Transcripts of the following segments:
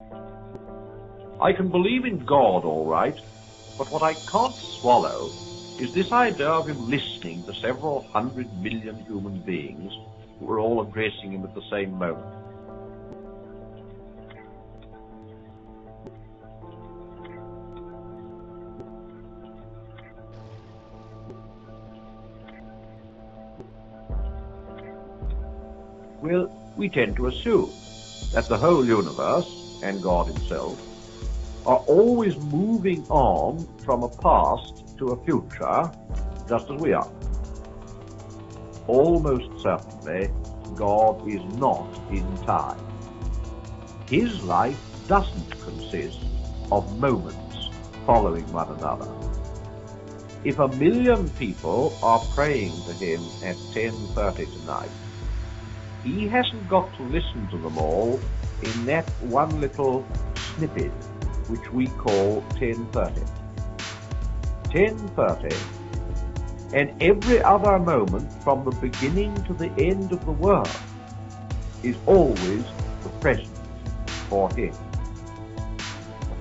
I can believe in God, all right, but what I can't swallow is this idea of him listening to several 100 million human beings who are all addressing him at the same moment. Well, we tend to assume that the whole universe, and God himself, are always moving on from a past to a future, just as we are. Almost certainly, God is not in time. His life doesn't consist of moments following one another. If 1 million people are praying to him at 10:30 tonight, he hasn't got to listen to them all in that one little snippet which we call 10:30. 10:30, and every other moment from the beginning to the end of the world is always the present for him.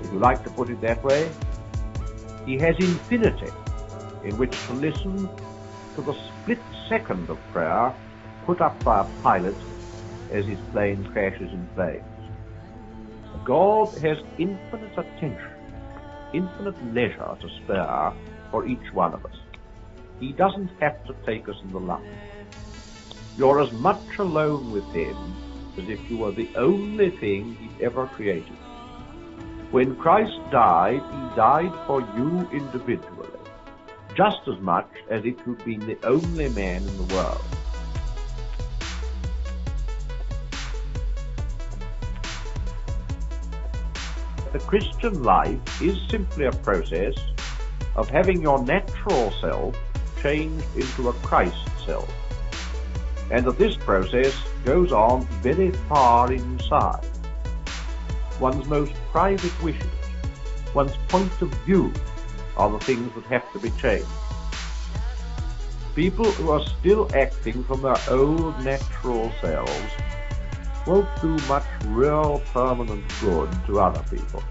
If you like to put it that way, he has infinity in which to listen to the split second of prayer put up by a pilot as his plane crashes in flames. God has infinite attention, infinite leisure to spare for each one of us. He doesn't have to take us in the lump. You're as much alone with him as if you were the only thing he'd ever created. When Christ died, he died for you individually, just as much as if you'd been the only man in the world. The Christian life is simply a process of having your natural self changed into a Christ self, and that this process goes on very far inside. One's most private wishes, one's point of view are the things that have to be changed. People who are still acting from their old natural selves won't do much real permanent good to other people.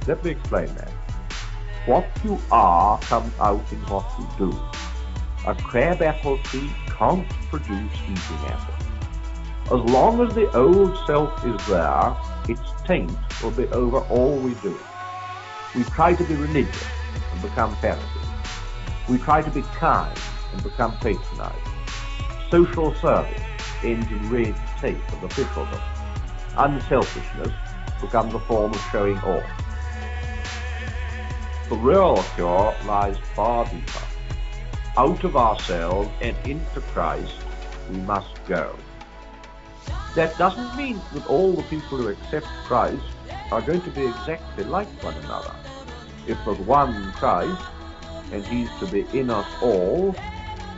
Let me explain that. What you are comes out in what you do. A crabapple tree can't produce eating apples. As long as the old self is there, its taint will be over all we do. We try to be religious and become Pharisees. We try to be kind and become patronizing. Social service ends in red tape of officialdom. Unselfishness becomes a form of showing off. The real cure lies far deeper. Out of ourselves and into Christ we must go. That doesn't mean that all the people who accept Christ are going to be exactly like one another. If there's one Christ, and he's to be in us all,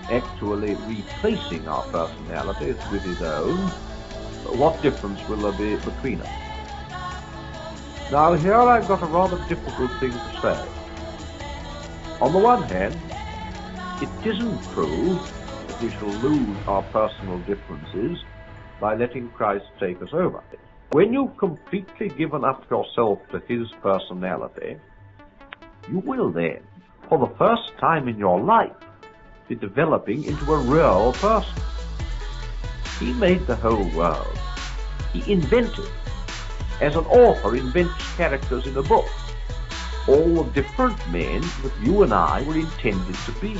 actually replacing our personalities with his own, what difference will there be between us? Now here I've got a rather difficult thing to say. On the one hand, it isn't true that we shall lose our personal differences by letting Christ take us over. When you've completely given up yourself to his personality, you will then, for the first time in your life, be developing into a real person. He made the whole world. He invented, as an author invents characters in a book, all the different men that you and I were intended to be.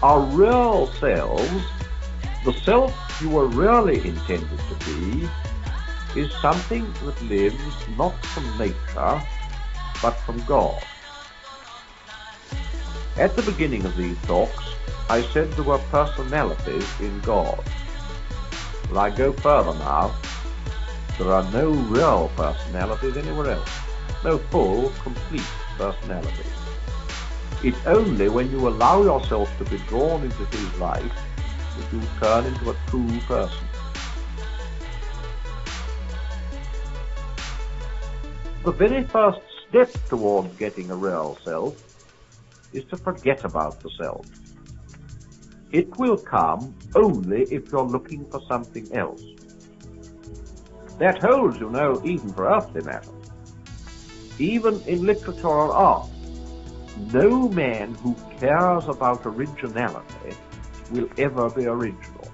Our real selves, the self you were really intended to be, is something that lives not from nature, but from God. At the beginning of these talks, I said there were personalities in God. But I go further now. There are no real personalities anywhere else. No full, complete personalities. It's only when you allow yourself to be drawn into his life that you turn into a true person. The very first step towards getting a real self is to forget about the self. It will come only if you're looking for something else. That holds, you know, even for earthly matters. Even in literature and art, no man who cares about originality will ever be original.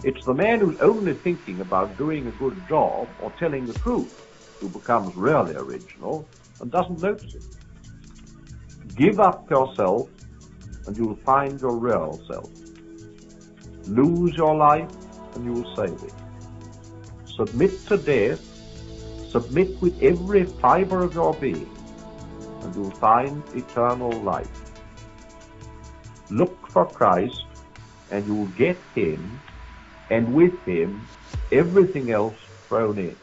It's the man who's only thinking about doing a good job or telling the truth who becomes really original and doesn't notice it. Give up yourself and you'll find your real self. Lose your life and you will save it. Submit to death, submit with every fiber of your being, and you'll find eternal life. Look for Christ and you'll get him, and with him everything else thrown in.